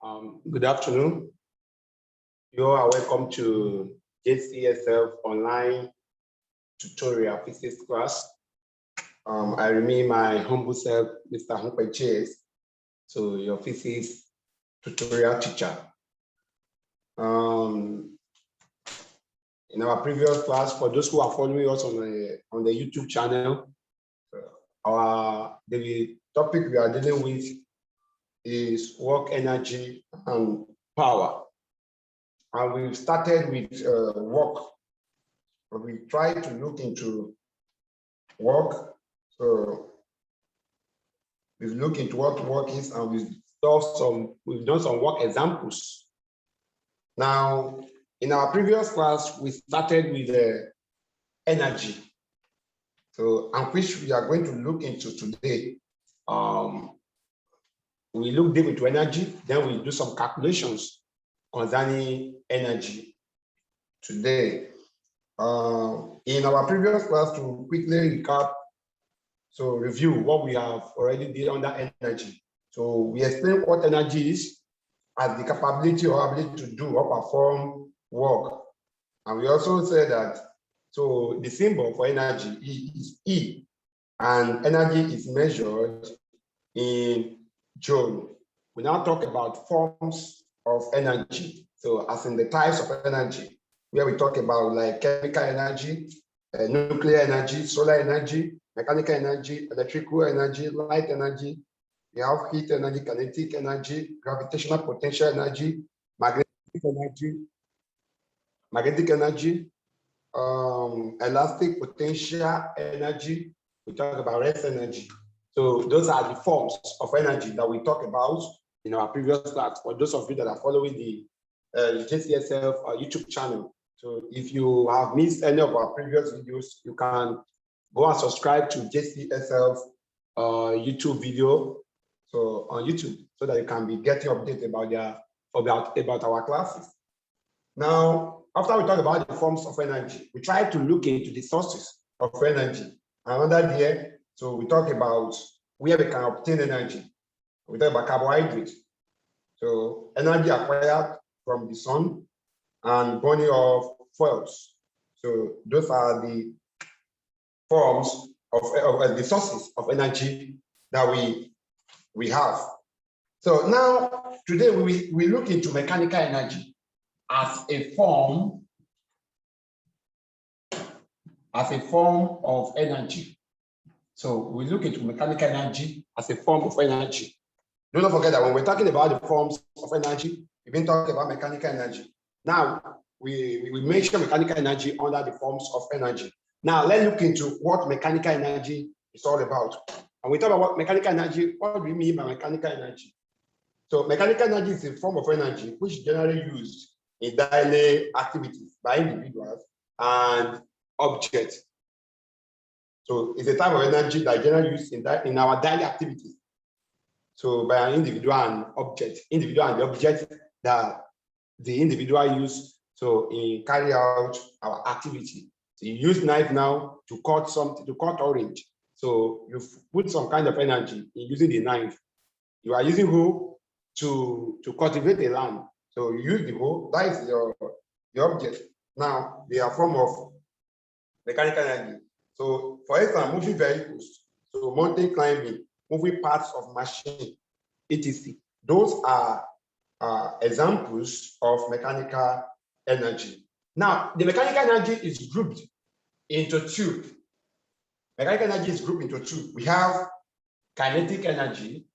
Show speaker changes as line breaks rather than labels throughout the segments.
Good afternoon. You are welcome to JCSF online tutorial physics class. I remain my humble self, Mr. Humphrey, so your physics tutorial teacher. In our previous class, for those who are following us on the YouTube channel, the topic we are dealing with is work, energy, and power. And we've started with work. We try to look into work. So we've looked into what work is, and we've done some work examples. Now, in our previous class, we started with energy. So, and which we are going to look into today. We look deep into energy, then we do some calculations concerning energy today. In our previous class, to quickly recap, so review what we have already did under energy. So we explained what energy is as the capability or ability to do or perform work. And we also said that, so the symbol for energy is E, and energy is measured in joule. We now talk about forms of energy. So as in the types of energy, where we talk about like chemical energy, nuclear energy, solar energy, mechanical energy, electrical energy, light energy. We have heat energy, kinetic energy, gravitational potential energy, magnetic energy, elastic potential energy. We talk about rest energy. So those are the forms of energy that we talk about in our previous class. For those of you that are following the JCSF YouTube channel. So if you have missed any of our previous videos, you can go and subscribe to JCSF YouTube video, so on YouTube, so that you can be getting updated about our classes. Now, after we talk about the forms of energy, we try to look into the sources of energy. And under here, so we talk about where we can obtain energy. We talk about carbohydrates. So energy acquired from the sun and burning of fuels. So those are the forms of the sources of energy that we have. So now today we look into mechanical energy as a form of energy. So we look into mechanical energy as a form of energy. Do not forget that when we're talking about the forms of energy, we've been talking about mechanical energy. Now we mention mechanical energy under the forms of energy. Now let's look into what mechanical energy is all about. And we talk about mechanical energy. What do we mean by mechanical energy? So mechanical energy is a form of energy which is generally used in daily activities by individuals and objects. So it's a type of energy that is generally used in our daily activities. So by an individual and object, the object that the individual use so in carry out our activity. So you use knife now to cut something, to cut orange. So you put some kind of energy in using the knife. You are using hoe to cultivate the land. So you use the hoe, that is the object. Now they are form of mechanical energy. So for instance, moving vehicles, so mountain climbing, moving parts of machine, etc. Those are examples of mechanical energy. Now, the mechanical energy is grouped into two. Mechanical energy is grouped into two. We have kinetic energy.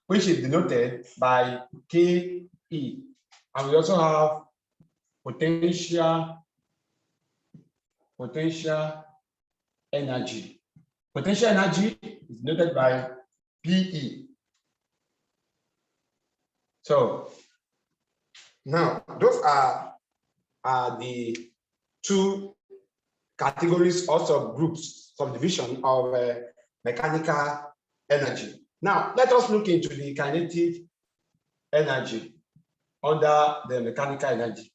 Which is denoted by Ke. And we also have potential energy. Potential energy is denoted by Pe. So now those are the two categories, also groups, subdivision of mechanical energy. Now let us look into the kinetic energy under the mechanical energy.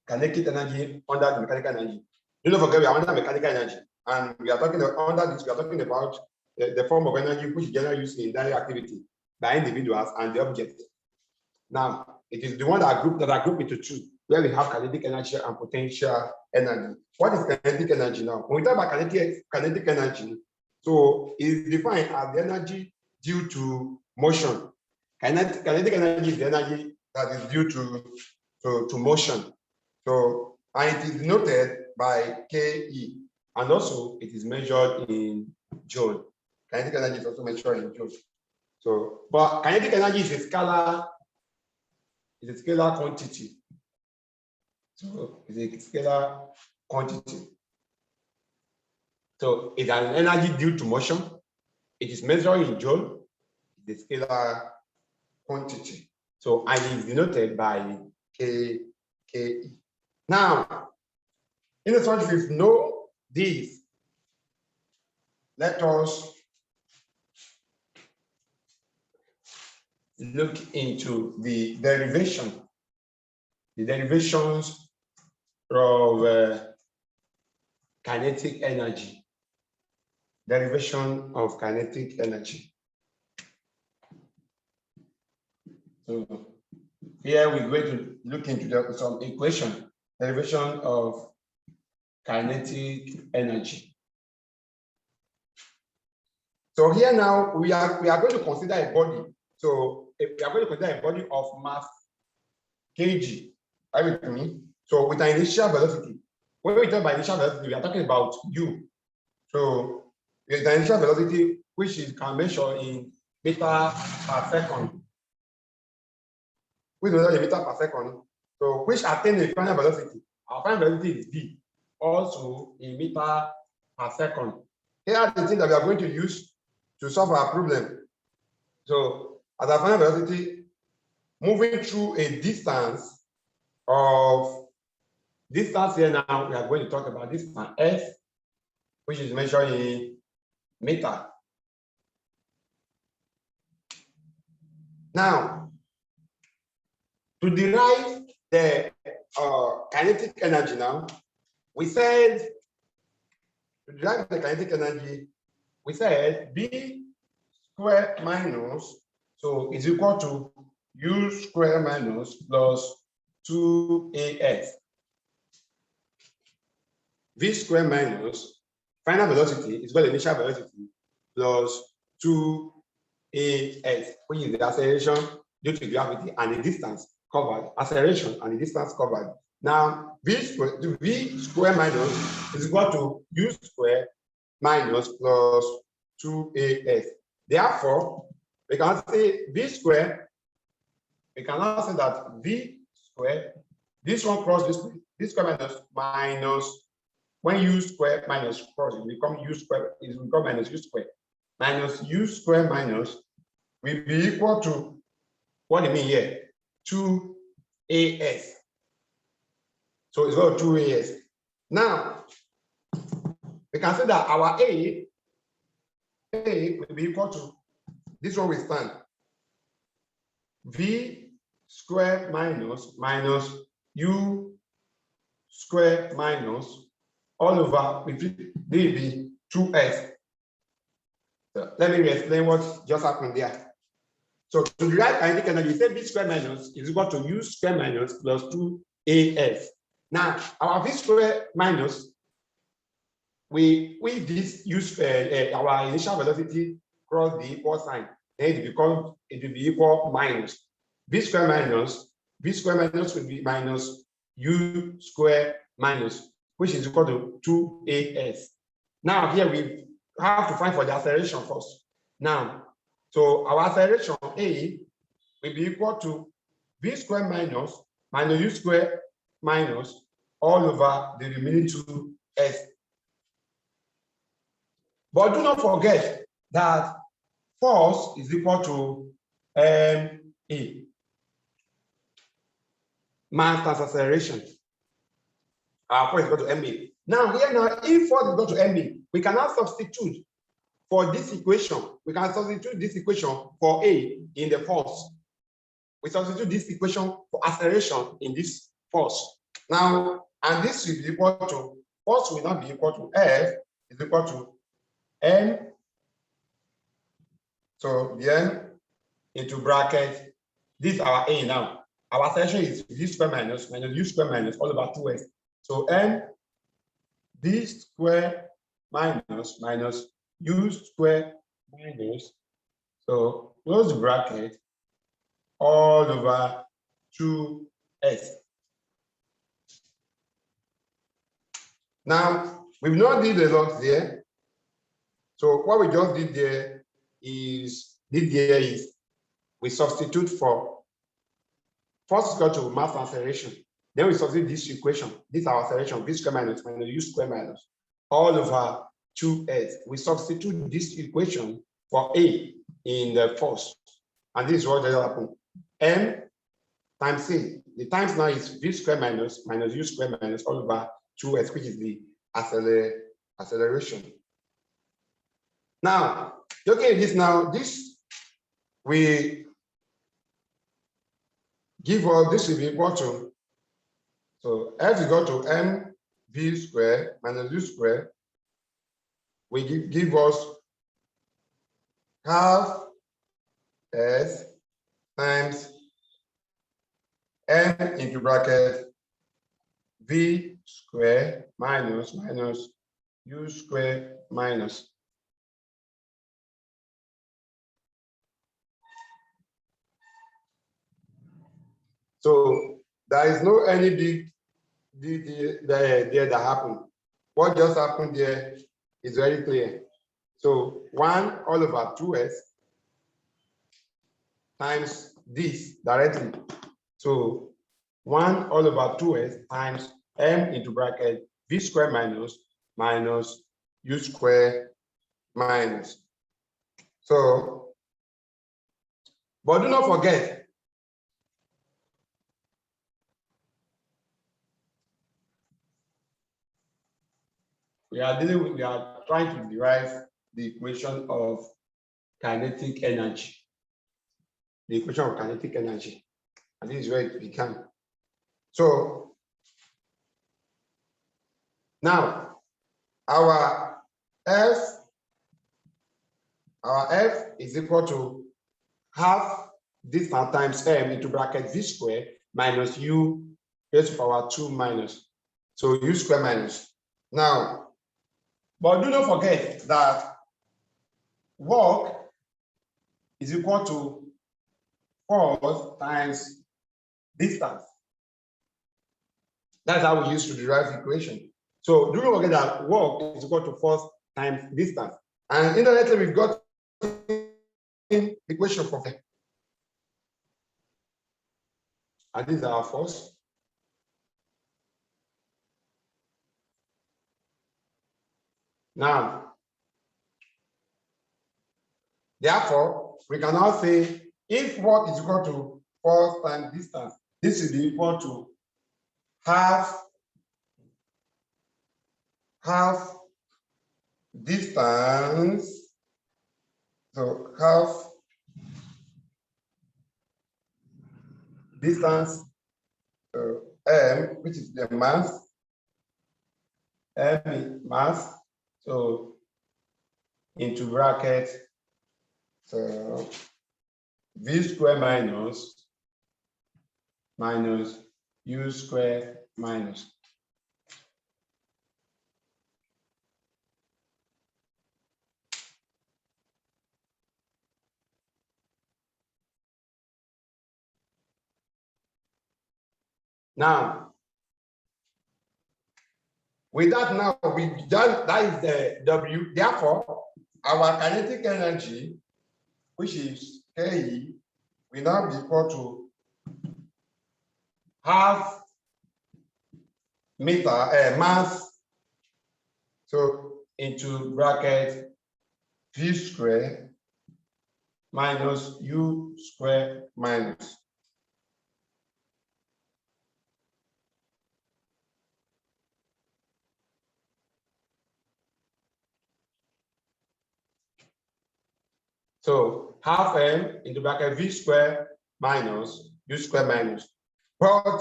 Kinetic energy under the mechanical energy. Do not forget we are under mechanical energy. And we are talking under this, we are talking about the form of energy which is generally used in daily activity by individuals and the object. Now, it is the one that are grouped into two, where we have kinetic energy and potential energy. What is kinetic energy now? When we talk about kinetic energy, so it is defined as the energy due to motion. Kinetic energy is the energy that is due to motion. So, and it is denoted by Ke, and also it is measured in joule. Kinetic energy is also measured in joule. So, but kinetic energy is a scalar quantity. So it's a scalar quantity. So it's an energy due to motion. It is measured in joule. It's a scalar quantity. So and it is denoted by Ke. Now, in the sort we know this, let us look into the derivation. The derivations of kinetic energy. Derivation of kinetic energy. So here we're going to look into some equation, derivation of kinetic energy. So here now we are going to consider a body. So if we are going to consider a body of mass kg. Are you with me? So with an initial velocity. When we talk about initial velocity, we are talking about u. So with the initial velocity, which is can measure in meter per second. We know that meter per second. So which attain the final velocity. Our final velocity is v, also in meter per second. Here are the things that we are going to use to solve our problem. So at our final velocity, moving through a distance here now, we are going to talk about distance s, which is measured in meter. Now, to derive the kinetic energy now, we said, to derive the kinetic energy, we said B square minus, so is equal to U square minus plus 2AS. V square minus final velocity is equal to initial velocity plus 2AS, which is the acceleration due to gravity and the distance covered, acceleration and the distance covered. Now, V square minus is equal to U square minus plus 2AS. Therefore, we can say V square, we can now say that V square, this one cross this way, V square minus, when U square minus cross, it become U square, it will become minus U square. Minus U square minus will be equal to, what do you mean here? 2AS. So it's equal to 2AS. Now, we can say that our A will be equal to, this one will stand, V square minus U square minus all over with be 2S. So let me explain what just happened there. So to derive kinetic energy, say V square minus is equal to U square minus plus 2AS. Now, our V square minus, we this use our initial velocity cross the equal sign, then it will be equal minus V square minus will be minus U square minus, which is equal to 2AS. Now here we have to find for the acceleration first. Now, so our acceleration A will be equal to V square minus U square minus all over the remaining 2S. But do not forget that force is equal to ma, mass times acceleration. Our force is equal to ma. Now, if force is equal to ma, we can now substitute for this equation. We can substitute this equation for A in the force. We substitute this equation for acceleration in this force. Now, and this will be equal to, force will not be equal to F is equal to n. So the n into bracket, this is our A now. Our assertion is v square minus u square minus all over 2s. So n v square minus u square minus, so close the bracket, all over 2s. Now, we've not did a lot there. So what we just did there is we substitute for first equal to mass acceleration. Then we substitute this equation. This is our acceleration, v square minus u square minus all over 2s. We substitute this equation for A in the first. And this is what will happen. M times A. The times now is v square minus u square minus all over 2s, which is the acceleration. Now, looking at this now, this we give all this will be equal to, so f is equal to m v square minus u square. We give us half s times m into bracket v square minus u square minus. So there is no any big there that happened. What just happened there is very clear. So 1 all over 2s times this directly. So 1 all over 2s times m into bracket v square minus u square minus. So, but do not forget, we are trying to derive the equation of kinetic energy. The equation of kinetic energy. And this is where it began. So now our F is equal to half this times m into bracket v square minus u raised to power 2 minus. So u square minus. Now, but do not forget that work is equal to force times distance. That's how we used to derive the equation. So do not forget that work is equal to force times distance. And indirectly, we've got the equation for that. And this is our force. Now, therefore, we can now say if work is equal to force times distance, this will be equal to half distance. So half distance m, which is the mass, m is mass, so into bracket, so v square minus u square minus. Now, with that now, that is the W. Therefore, our kinetic energy, which is Ke, will now be equal to half meter mass, so into bracket v square minus u square minus. So half m into bracket v square minus u square minus. But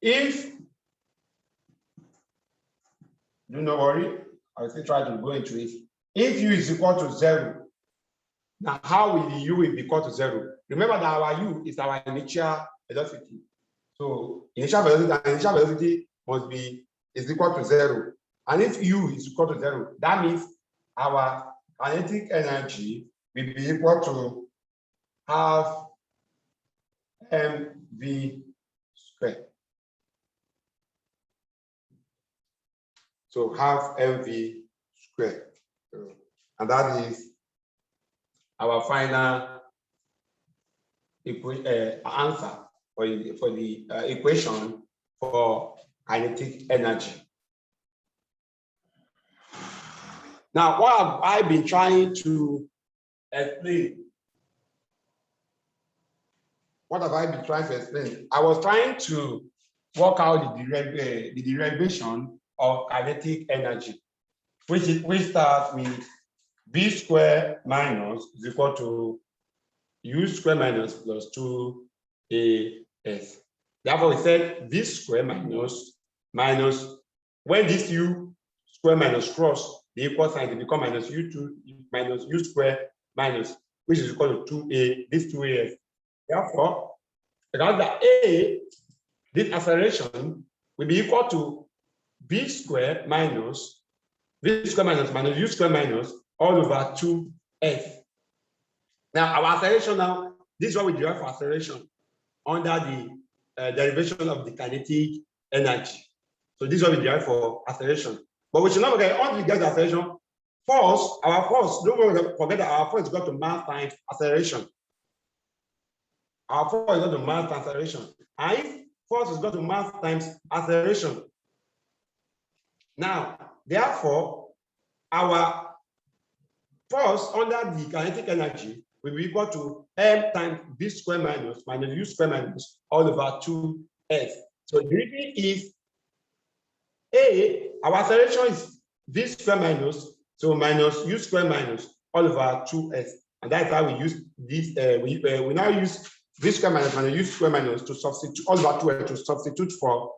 if, do not worry, I will still try to go into it. If U is equal to 0, now how will the U be equal to 0? Remember that our U is our initial velocity. So initial velocity must be is equal to 0. And if U is equal to 0, that means our kinetic energy will be equal to half mv squared. So half mv squared. And that is our final answer for the equation for kinetic energy. Now, what have I been trying to explain? What have I been trying to explain? I was trying to work out the derivation of kinetic energy, which starts with v squared minus is equal to u squared minus plus 2as. Therefore, we said v squared minus when this u squared minus cross the equal sign, it becomes minus u2 minus u squared minus, which is equal to 2a, this 2as. Therefore, because the a, this acceleration will be equal to v squared minus u squared minus all over 2s. Now, our acceleration now, this is what we derive for acceleration under the derivation of the kinetic energy. So this is what we derive for acceleration. But we should not forget, once we get the acceleration, force, our force, don't forget that our force is equal to mass times acceleration. Our force is equal to mass times acceleration. And if force is equal to mass times acceleration, now, therefore, our force under the kinetic energy will be equal to m times v squared minus u squared minus all over 2s. So the reason is A, our acceleration is v squared minus, so minus u squared minus all over 2s. And that's how we use this, we now use v squared minus u squared minus to substitute all over 2s to substitute for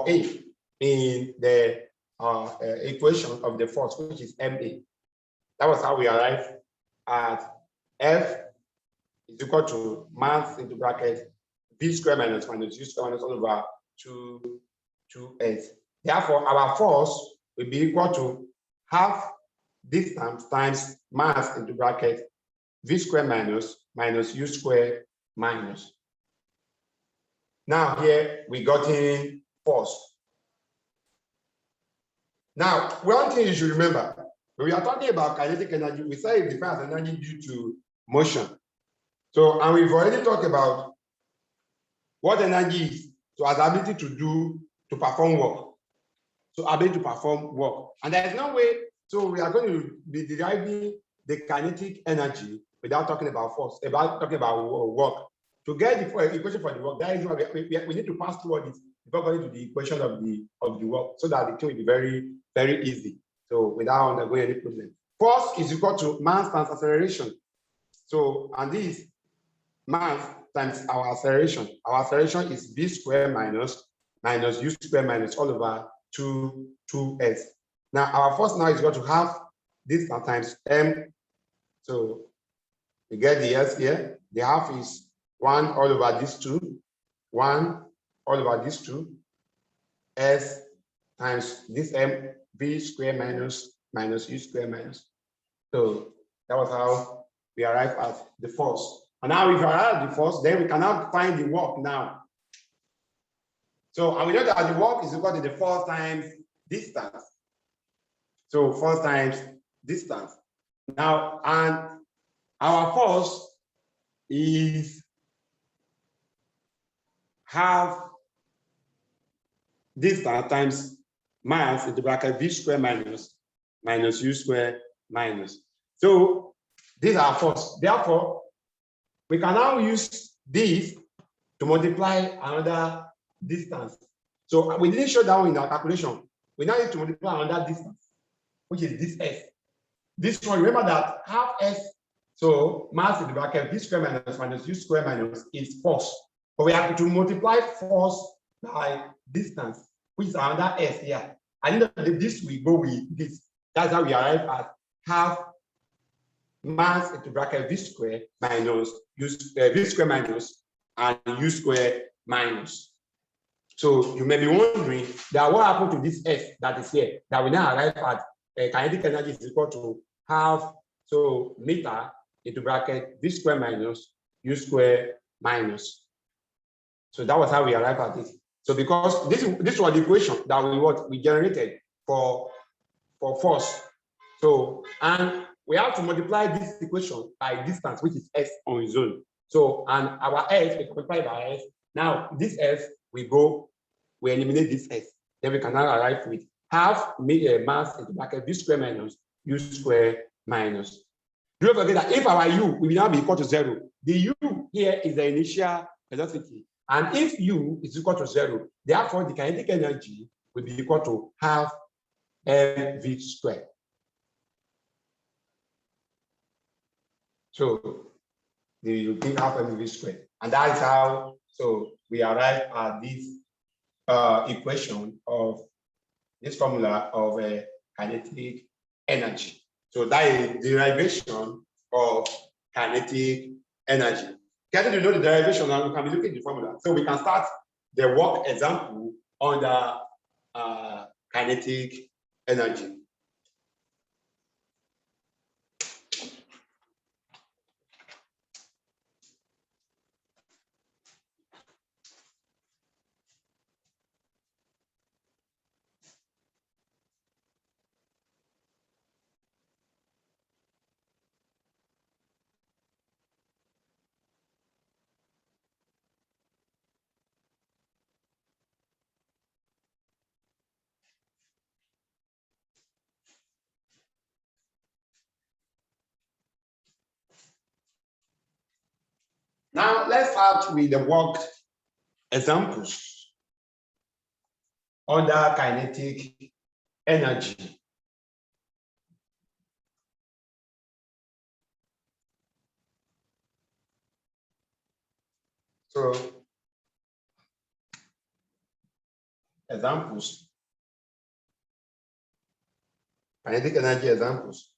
A in the equation of the force, which is ma. That was how we arrived at F is equal to mass into bracket v squared minus u squared minus all over 2s. Therefore, our force will be equal to half distance times mass into bracket v squared minus u squared minus. Now here we got in force. Now, one thing you should remember, when we are talking about kinetic energy, we say it defines energy due to motion. So, and we've already talked about what energy is. So, as ability to perform work. So, ability to perform work. And there is no way, so we are going to be deriving the kinetic energy without talking about force, talking about work. To get the equation for the work, that is why we need to pass through all this before going to the equation of the work, so that the thing will be very, very easy. So without undergoing any problem. Force is equal to mass times acceleration. So, and this mass times our acceleration. Our acceleration is v squared minus u squared minus all over 2s. Now our force now is equal to half this times m. So we get the s here. The half is 1 all over this 2, 1 all over this 2, s times this m, v squared minus u squared minus. So that was how we arrived at the force. And now if we arrive at the force, then we can now find the work now. So, and we know that the work is equal to the force times distance. So force times distance. Now, and our force is half distance times mass into bracket v squared minus u squared minus. So these are force. Therefore, we can now use this to multiply another distance. So we didn't show that one in our calculation. We now need to multiply another distance, which is this s. This one, remember that half s, so mass in the bracket v squared minus u squared minus is force. But we have to multiply force by distance, which is another s here. And this we go with this. That's how we arrive at half mass into bracket v square minus v square minus and u square minus. So you may be wondering that what happened to this f that is here, that we now arrive at kinetic energy is equal to half, so meter into bracket v square minus u square minus. So that was how we arrived at this. So because this was the equation that we generated for force. So, and we have to multiply this equation by distance, which is s on its own. So, and our s is multiplied by s. Now, this s, we eliminate this s. Then we can now arrive with half mass into bracket v square minus u square minus. Don't forget that if our u will now be equal to 0, the u here is the initial velocity. And if u is equal to 0, therefore the kinetic energy will be equal to half mv squared. So you give half mv squared. And that is how we arrive at this equation of this formula of kinetic energy. So that is derivation of kinetic energy. Getting to know the derivation, and we can be looking at the formula. So we can start the work example under kinetic energy. Now, let's start with the work examples under kinetic energy. So, examples, kinetic energy examples.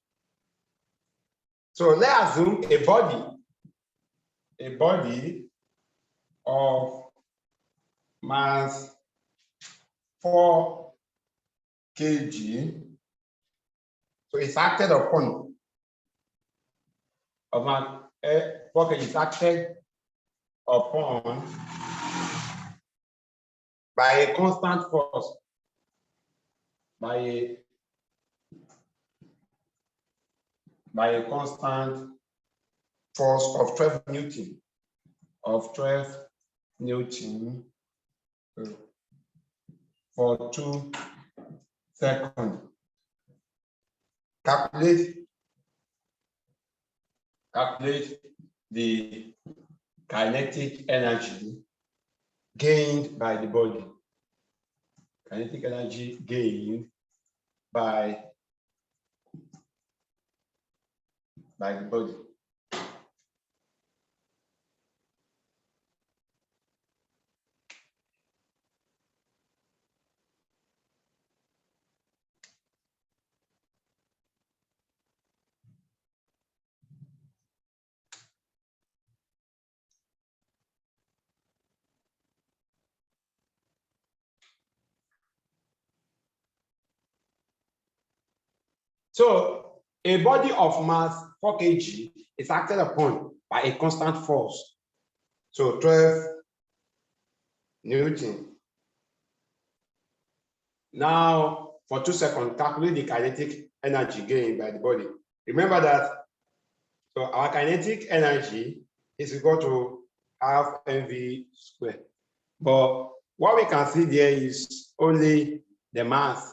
So, let's assume a body of mass 4 kg. So it's acted upon of mass 4 kg is acted upon by a constant force, by a constant force of 12 Newton, for 2 seconds. Calculate the kinetic energy gained by the body. Kinetic energy gained by the body. So a body of mass 4 kg is acted upon by a constant force. So 12 Newton. Now, for 2 seconds, calculate the kinetic energy gained by the body. Remember that, so our kinetic energy is equal to half mv squared. But what we can see there is only the mass,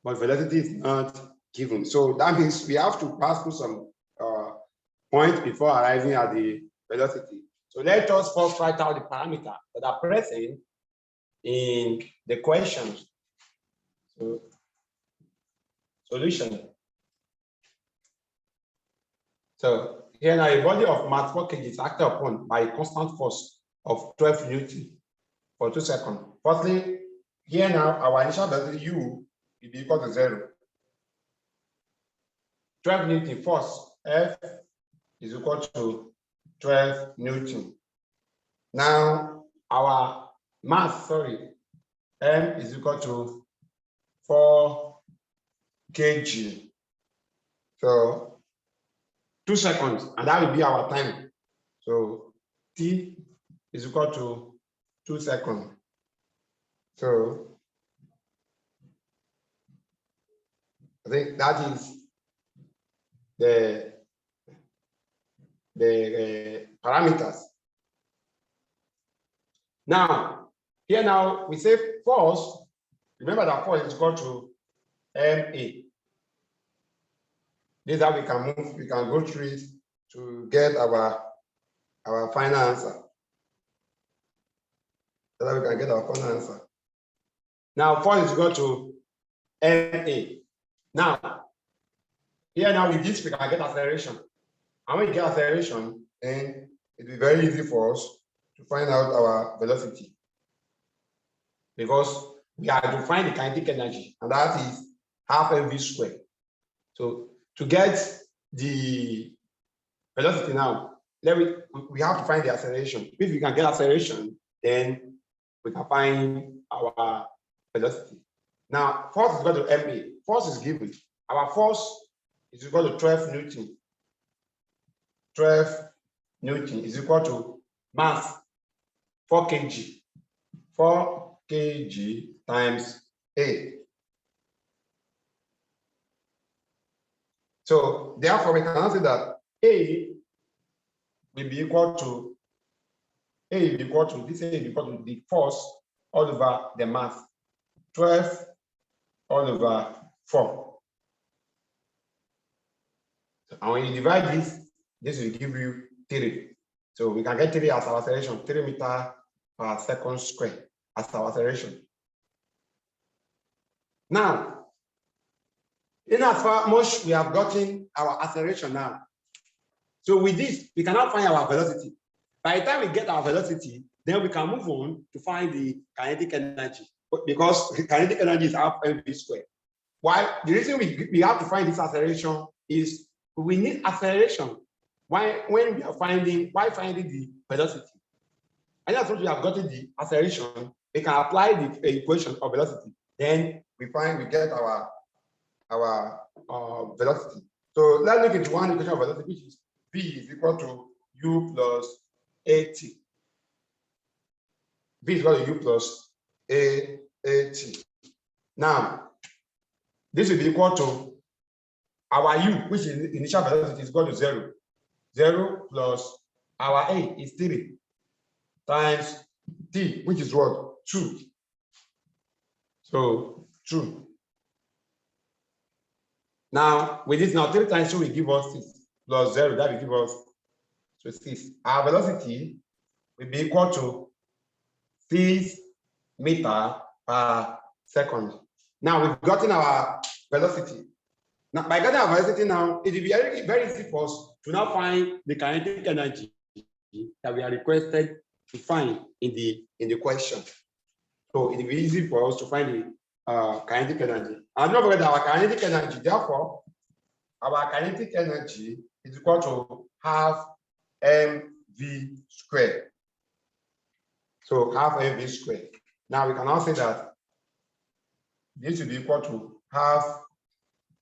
but velocity is not given. So that means we have to pass through some points before arriving at the velocity. So let us first write out the parameter that are present in the questions. So solution. So here now a body of mass 4 kg is acted upon by a constant force of 12 Newton for 2 seconds. Firstly, here now our initial velocity u will be equal to 0. 12 Newton force F is equal to 12 Newton. Now our mass, M is equal to 4 kg. So 2 seconds, and that will be our time. So T is equal to 2 seconds. So I think that is the parameters. Now, here now we say force. Remember that force is equal to MA. This is how we can move, we can go through it to get our final answer. So that we can get our final answer. Now, force is equal to MA. Now, here now with this, we can get acceleration. And when we get acceleration, then it will be very easy for us to find out our velocity. Because we are to find the kinetic energy, and that is half mv squared. So to get the velocity now, we have to find the acceleration. If we can get acceleration, then we can find our velocity. Now, force is equal to MA. Force is given. Our force is equal to 12 Newton. 12 Newton is equal to mass 4 kg. 4 kg times A. So therefore, we can say that A will be equal to the force all over the mass, 12 all over 4. And when you divide this will give you 3. So we can get 3 as our acceleration, 3 meters per second square as our acceleration. Now, in as far much we have gotten our acceleration now. So with this, we cannot find our velocity. By the time we get our velocity, then we can move on to find the kinetic energy, because kinetic energy is half mv squared. Why? The reason we have to find this acceleration is we need acceleration when we are finding the velocity. And as soon as we have gotten the acceleration, we can apply the equation of velocity. Then we get our velocity. So let's look into one equation of velocity, which is V is equal to U plus AT. V is equal to U plus AT. Now, this will be equal to our U, which is initial velocity, is equal to 0. 0 plus our A is 3 times T, which is what? 2. So 2. Now, with this now, 3 times 2 will give us 6, plus 0, that will give us 6. Our velocity will be equal to 6 meters per second. Now, we've gotten our velocity. Now, by getting our velocity now, it will be very, very easy for us to now find the kinetic energy that we are requested to find in the question. So it will be easy for us to find the kinetic energy. And don't forget our kinetic energy. Therefore, our kinetic energy is equal to half mv squared. So half mv squared. Now we can now say that this will be equal to half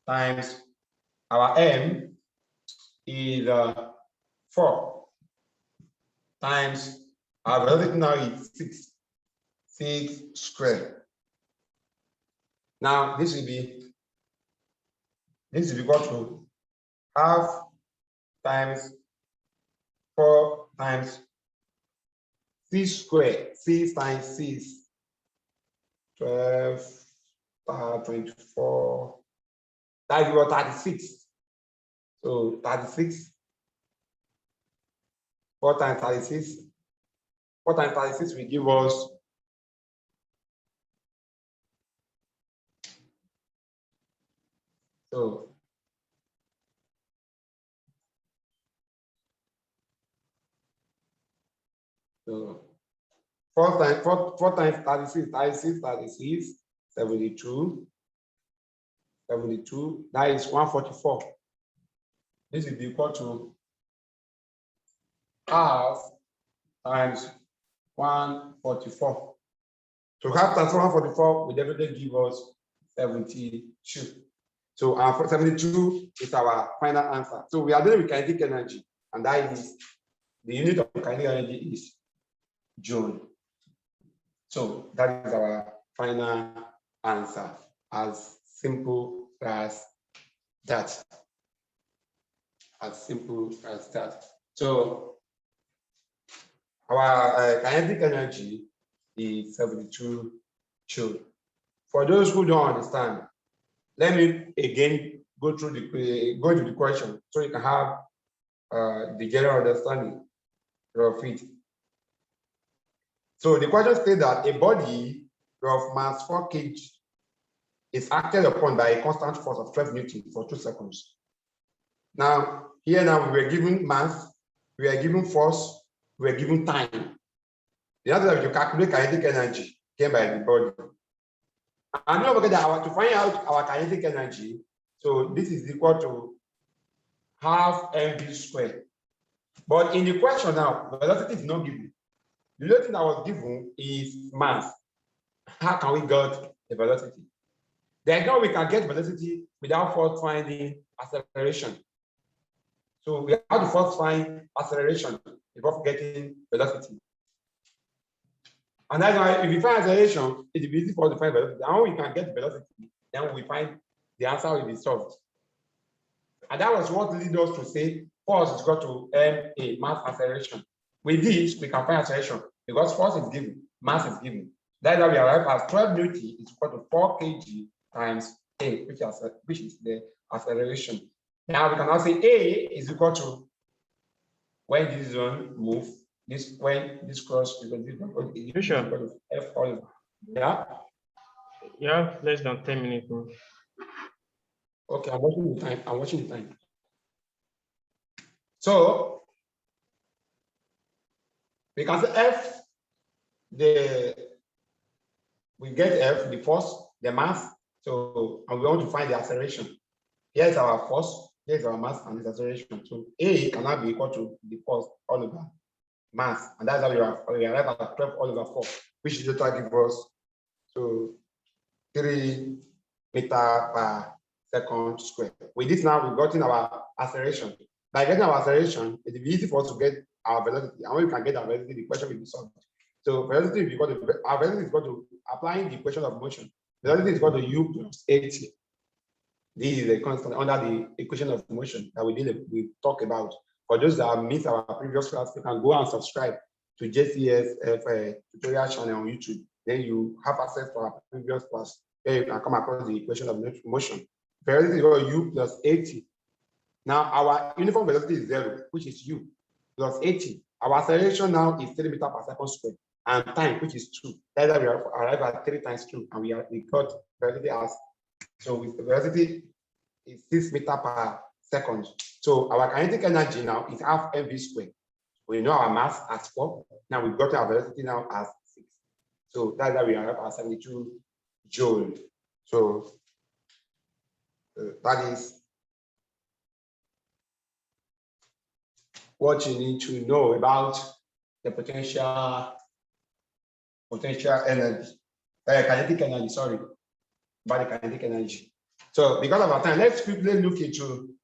times our m is 4 times our velocity now is 6 squared. Now this will be equal to half times 4 times 6 squared. 6 times 6, 12, 24. That is equal to 36. So 36. 4 times 36. 4 times 36 will give us 4 times 36, 36, 36, 72. 72, that is 144. This will be equal to half times 144. So half times 144 will definitely give us 72. So our 72 is our final answer. So we are dealing with kinetic energy, and that is the unit of kinetic energy is joule. So that is our final answer, as simple as that. As simple as that. So our kinetic energy is 72 joule. For those who don't understand, let me again go into the question so you can have the general understanding of it. So the question states that a body of mass 4 kg is acted upon by a constant force of 12 Newton for 2 seconds. Now, here now we were given mass, we are given force, we are given time. The answer that you calculate kinetic energy came by the body. And don't forget that to find out our kinetic energy, so this is equal to half mv squared. But in the question now, velocity is not given. The only thing that was given is mass. How can we get the velocity? There's no way we can get velocity without first finding acceleration. So we have to first find acceleration before getting velocity. And that's why if we find acceleration, it will be easy for us to find velocity. And when we can get velocity, then we find the answer will be solved. And that was what leads us to say force is equal to ma, mass acceleration. With this, we can find acceleration because force is given, mass is given. That's why we arrive at 12 Newton is equal to 4 kg times A, which is the acceleration. Now we can now say A is equal to when this zone move, when this cross is equal to F all over. Yeah.
You have less than 10 minutes.
Okay, I'm watching the time. I'm watching the time. So we can say F, we get F, the force, the mass. So and we want to find the acceleration. Here's our force, here's our mass, and this acceleration. So A cannot be equal to the force all over mass, and that's how we arrive at 12 all over 4, which is later give us so 3 meters per second square. With this now, we've gotten our acceleration. By getting our acceleration, it will be easy for us to get our velocity. And when we can get our velocity, the question will be solved. So velocity is equal to our velocity is equal to applying the equation of motion. Velocity is equal to u plus 80. This is a constant under the equation of motion that we talk about. For those that have missed our previous class, you can go and subscribe to JCSF tutorial channel on YouTube. Then you have access to our previous class. Then you can come across the equation of motion. Velocity is equal to u plus 80. Now our uniform velocity is 0, which is u plus 80. Our acceleration now is 3 meters per second square, and time, which is 2. That's why we arrive at 3 times 2, and we got velocity as so with the velocity is 6 meters per second. So our kinetic energy now is half mv squared. We know our mass as 4. Now we've got our velocity now as 6. So that's why we arrive at 72 joule. So that is what you need to know about the potential energy, kinetic energy, sorry, about the kinetic energy. So because of our time, let's quickly look into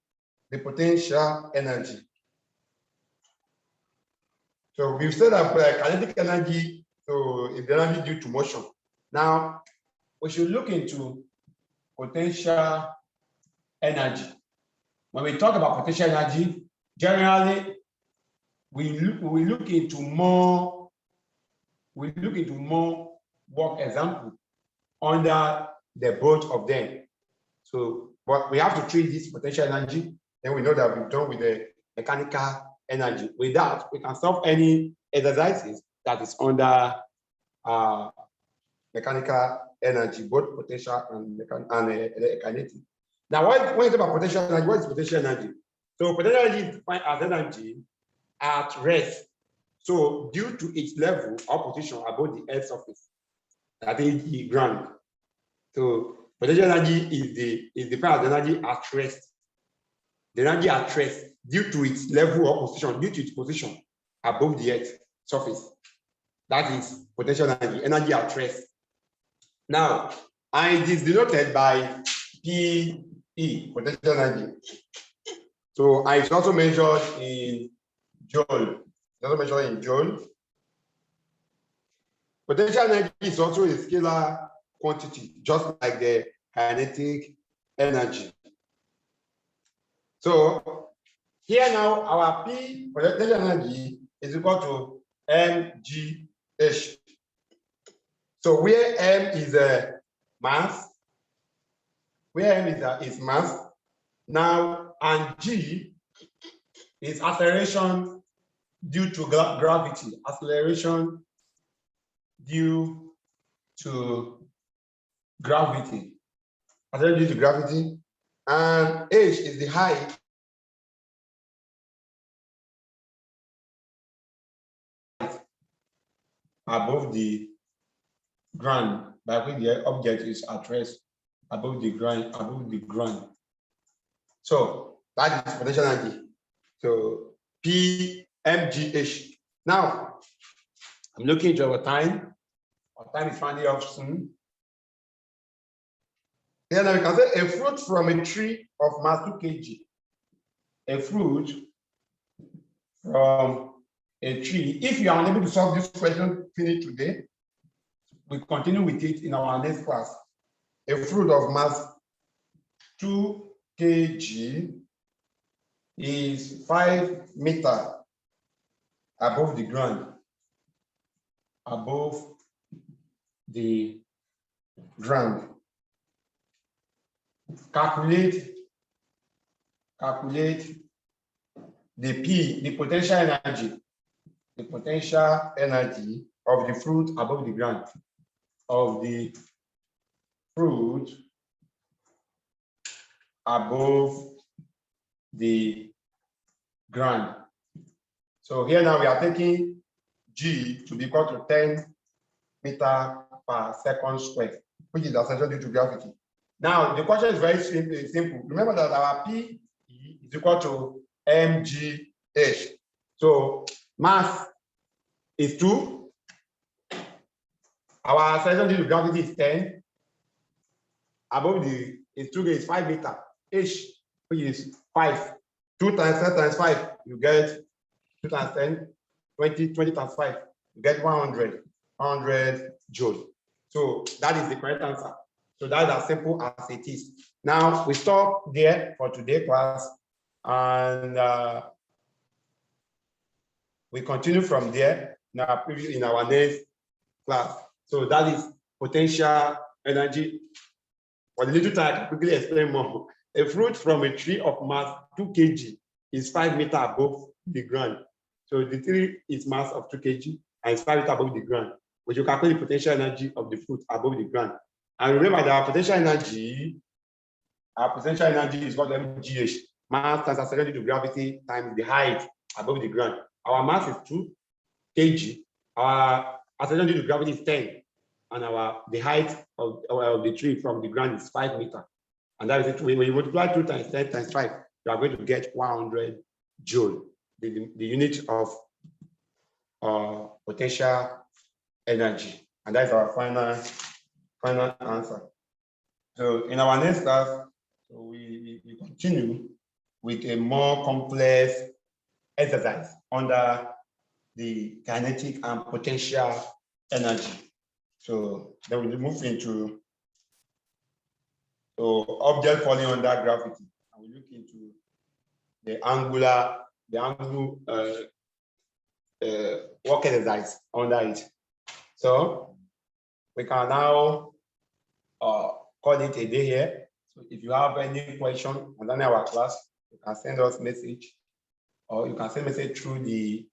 the potential energy. So we've said that kinetic energy, so is the energy due to motion. Now we should look into potential energy. When we talk about potential energy, generally we look into more work example under the both of them. So, but we have to treat this potential energy, then we know that we've done with the mechanical energy. With that, we can solve any exercises that is under mechanical energy, both potential and kinetic. Now, when you talk about potential energy, what is potential energy? So potential energy is defined as energy at rest. So due to its level or position above the Earth's surface, that is the ground. So Potential energy is the part of the energy at rest. The energy at rest due to its level or position, due to its position above the Earth surface. That is potential energy, energy at rest. Now, and it is denoted by PE, potential energy. So it's also measured in joule. It's also measured in joule. Potential energy is also a scalar quantity, just like the kinetic energy. So here now, our P potential energy is equal to mgh. So where m is a mass, where m is mass, now, and g is acceleration due to gravity, acceleration due to gravity, acceleration due to gravity, and h is the height above the ground, by which the object is at rest above the ground, So that is potential energy. So PMGH. Now I'm looking into our time. Our time is finally off soon. Then we can say a fruit from a tree of mass 2 kg. A fruit from a tree. If you are unable to solve this question finish today, we continue with it in our next class. A fruit of mass 2 kg is 5 meters above the ground. Above the ground. Calculate the P, the potential energy of the fruit above the ground. Of the fruit above the ground. So here now we are taking G to be equal to 10 meters per second squared, which is acceleration due to gravity. Now the question is very simple. Remember that our P is equal to mgh. So mass is 2. Our acceleration due to gravity is 10. Above the is 2 is 5 meters. H, which is 5. 2 times 10 times 5, you get 2 times 10, 20 times 5, you get 100 joules. So that is the correct answer. So that's as simple as it is. Now we stop there for today's class, and we continue from there in our next class. So that is potential energy. For the little time, I can quickly explain more. A fruit from a tree of mass 2 kg is 5 meters above the ground. So the tree is mass of 2 kg and it's 5 meters above the ground. But you calculate the potential energy of the fruit above the ground. And remember that our potential energy is called mgh, mass times acceleration due to gravity times the height above the ground. Our mass is 2 kg. Our acceleration due to gravity is 10. And the height of the tree from the ground is 5 meters. And that is it. When you multiply 2 times 10 times 5, you are going to get 100 joule, the unit of potential energy. And that's our final answer. So in our next class, we continue with a more complex exercise under the kinetic and potential energy. So then we move into object falling under gravity, and we look into the angle work exercise under it. So we can now call it a day here. So if you have any question on our class, you can send us message, or you can send message through the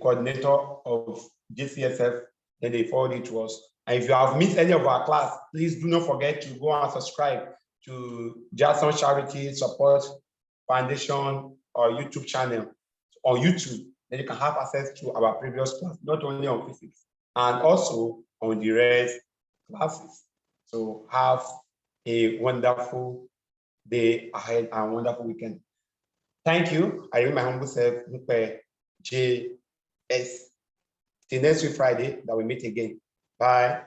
coordinator of JCSF. Then they forward it to us. And if you have missed any of our class, please do not forget to go and subscribe to JasonCharitys Support Foundation or YouTube channel on YouTube. Then you can have access to our previous class, not only on physics, and also on the rest classes. So have a wonderful day ahead and wonderful weekend. Thank you. I remain my humble self, JS. Till next week, Friday, that we meet again. Bye.